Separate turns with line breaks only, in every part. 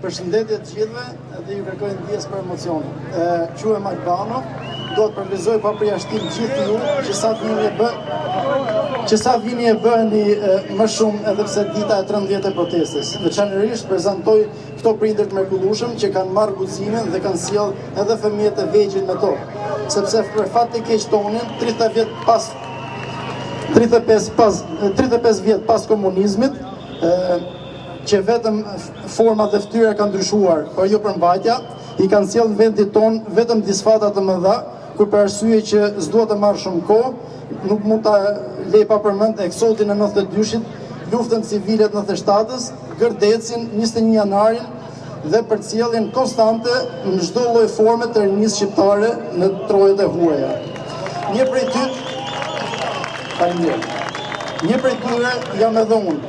Përshëndetje të gjithëve dhe ju kërkoj ndjes për emocionin. Quhem Albano, do të përgëzoj pa përjashtim gjithë ju që sa vini e bëheni më shumë edhe pse dita e 13 e protestës. Veçanërisht prezantoj këto prindër të mrekullueshëm që kanë marrë guximin dhe kanë sjell edhe fëmijët e vegjël me to. Sepse për fat të keq tonin 35 vjet pas komunizmit, që vetëm forma dhe fytyra kanë ndryshuar, por jo përmbajtja, i kanë sjellë në vendin ton vetëm disfata të mëdha, kur për arsye që s'duhet të marrë shumë kohë, nuk mund ta lej pa përmend eksodin e 92-shit, luftën civile të 97-s, gërdecin 21 janarin dhe përcjelljen konstante në çdo lloj forme të rinisë shqiptare në trojet e huaja. Një prej tyre jam edhe unë.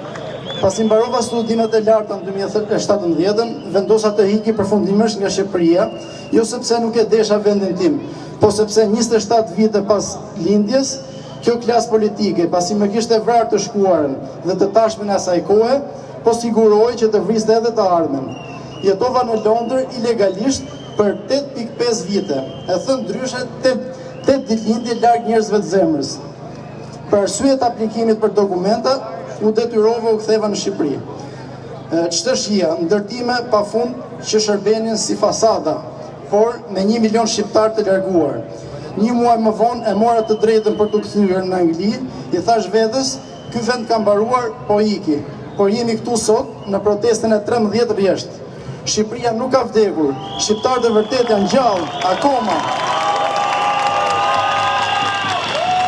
Pasi mbarova studimet e larta në 2017, vendosa të hiki përfundimisht nga Shqipëria, jo sepse nuk e desha vendin tim, po sepse 27 vite pas lindjes, kjo klasë politike, pasi më kishte vrarë të shkuarën dhe të tashmen e asaj kohe, po siguroi që të vriste edhe të ardhmen. Jetova në Londër ilegalisht për 8.5 vite, e thënë ndryshe 8 ditëlindje larg njerëzve të zemrës. Për arsye të aplikimit për dokumenta, u detyrova u ktheva në Shqipëri. Ç'të shija, ndërtime pafund që shërbenin si fasada, por me 1 milion shqiptar të larguar. Një muaj më vonë e mora të drejtën për të kthyer në Angli, i thash vetes, ky vend ka mbaruar, po iki. Por jemi këtu sot në protestën e 13 rresht. Shqipëria nuk ka vdekur, shqiptarët e vërtet janë gjallë, akoma.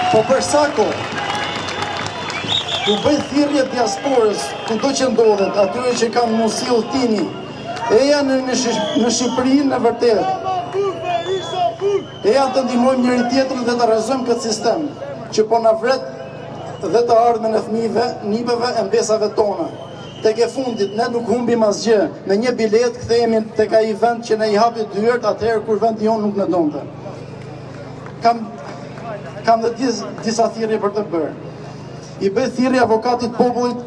Po për sa kohë? U bëj thirrje diasporës, kudo që ndodhet, atyre që kanë mundësi udhtimi, eja në Shqipëri në vërtet. Eja të ndihmojmë njëri tjetrin dhe të rrezojmë këtë sistem, që po na vret dhe të ardhmen e fëmijëve, nipëve e mbesave tona. Tek e fundit, ne nuk humbim asgjë, me një bilet kthehemi tek ai vend që ne i hapi dyert atëherë kur vendi jon nuk na donte. Kam dhe disa thirrje për të bërë. I bëj thirrje avokatit popullit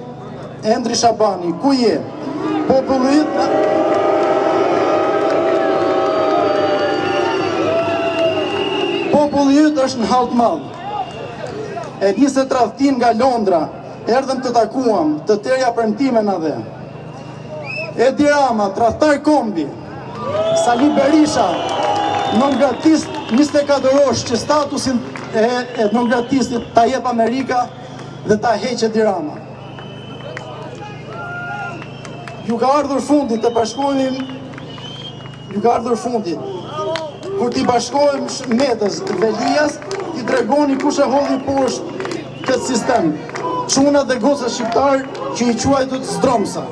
Endri Shabani. Ku je? Populli yt është në hall të madh. E nisë tradhtin nga Londra, erdhëm të takuam, të tërja premtime na dhe. Edi Rama, tradhtar kombi, Sali Berisha, non-gratist 24 orësh që statusin e non-gratistit ta jep Amerika dhe ta heqë Edi Rama. Ju ka ardhur fundi të bashkohemi, kur t'i bashkohem Metës, Velias, t'i tregoni kush e hodhi poshtë këtë sistem. Çuna dhe goca shqiptar që i quajtut zdromsa.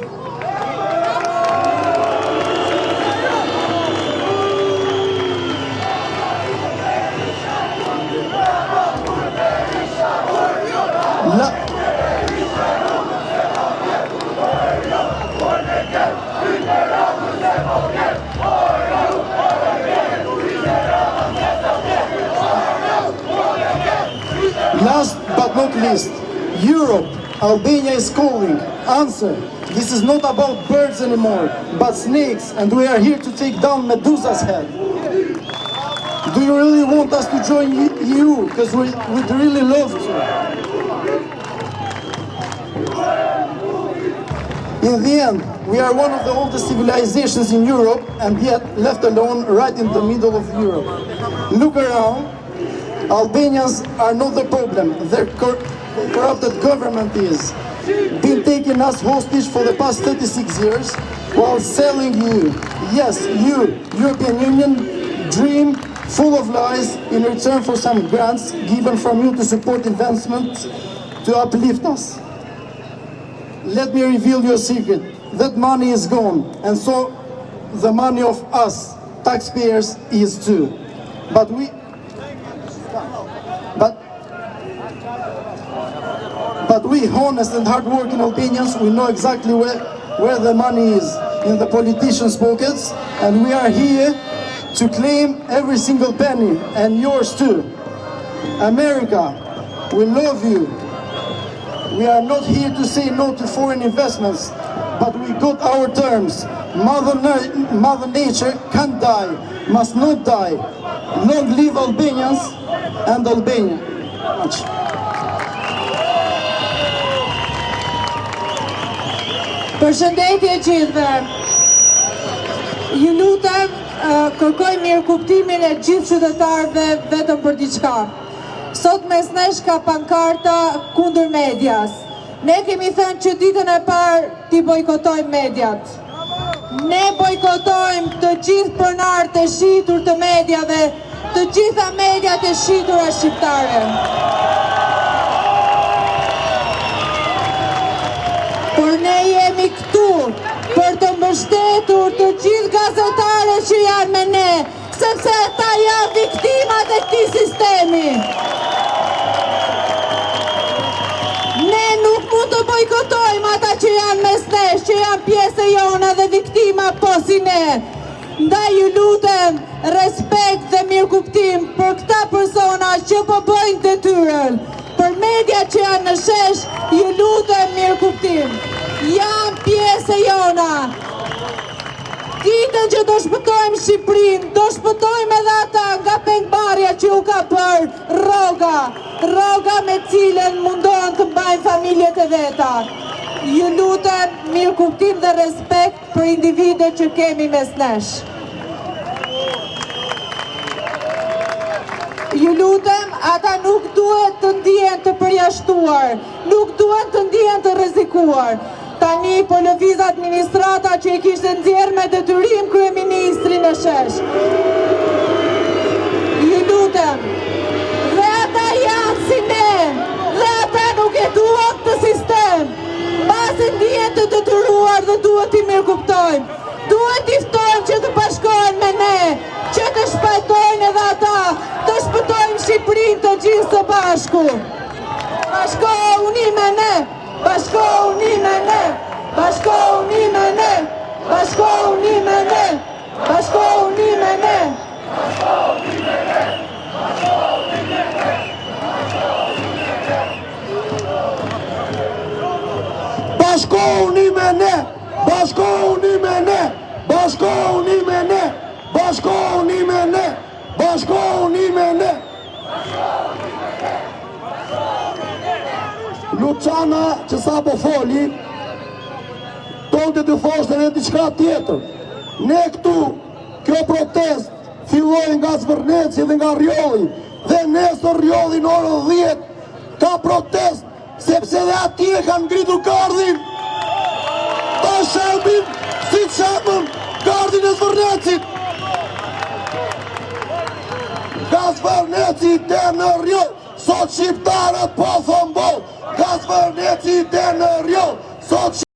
Last but not least, Europe, Albania is calling. Answer, this is not about birds anymore, but snakes, and we are here to take down Medusa's head. Do you really want us to join you? Because we'd really love to. In the end, we are one of the oldest civilizations in Europe, and yet left alone right in the middle of Europe. Look around. Albanians are not the problem, their corrupted government is. Been taking us hostage for the past 36 years while selling you, yes, you, European Union, dream full of lies in return for some grants given from you to support investments to uplift us. Let me reveal you a secret. That money is gone, and so the money of us, taxpayers, is too. But we honest and hard-working Albanians, we know exactly where the money is, in the politicians' pockets, and we are here to claim every single penny, and yours too. America, we love you. We are not here to say no to foreign investments, but we got our terms. Mother Nature can't die, must not die. Long live Albanians and Albania.
Përshëndetje gjithëve. Ju lutem, kërkoj mirëkuptimin e gjithë qytetarëve vetëm për diçka. Sot mes nesh ka pankarta kundër medias. Ne kemi thënë që ditën e parë t'i bojkotojmë mediat. Ne bojkotojmë të gjithë pronarët e shitur të mediave, të gjitha mediat e shitura shqiptare. Por ne jemi këtu për të mbështetur të gjithë gazetarët që janë me ne, sepse ata janë viktimat e këtij sistemi. Ne nuk mund të bojkotojmë ata që janë mes nesh, që janë pjesë e jona dhe viktima po si ne. Ndaj ju lutem respekt dhe mirëkuptim për këta persona që po bëjnë detyrën. Për media që janë në shesh, ju lutem mirëkuptim. Janë pjesë e jona. Ditën që do shpëtojmë Shqipërinë, do shpëtojmë edhe ata nga pengbarja që u ka bërë rroga me cilën mundohen të mbajnë familjet e veta. Ju lutem mirëkuptim dhe respekt për individet që kemi mes nesh. Ju lutem, ata nuk duhet të ndihen të përjashtuar, nuk duhet të ndihen të rrezikuar. Tani po lëviz administrata që i kishte nxjerrë me detyrim kryeministrin e shesh. Ju lutem, dhe ata janë si ne, dhe ata nuk e duan këtë sistem. Pasi ndihen të detyruar dhe duhet t'i mirëkuptojmë. Duhet t'i ftojmë që të bashkohen me ne, që të shpëtojnë edhe ata, të shpëtojmë Shqipërinë të gjithë së bashku. Bashkohuni me ne, bashkohuni me ne, bashkohuni me ne, bashkohuni me ne, bashkohuni me ne.
Bashkohuni me ne, bashkohuni me ne, bashkohuni me ne, bashkohuni me ne, bashkohuni me ne. Luciana që sa po foli, tonë të thoshtë edhe diçka tjetër. Ne këtu, kjo protest filloi nga Zvërneci dhe nga Rjolli, dhe nesër Rjolli në orën 10 ka protest, sepse dhe atje kanë ngritur gardhin. Ta shërbim si qëmën gardhin e Zvërnecit. Nga Zvërneci dhe në Rjoll, sot shqiptarët po thonë bol. Nga Zvërneci dhe në Rjoll, sot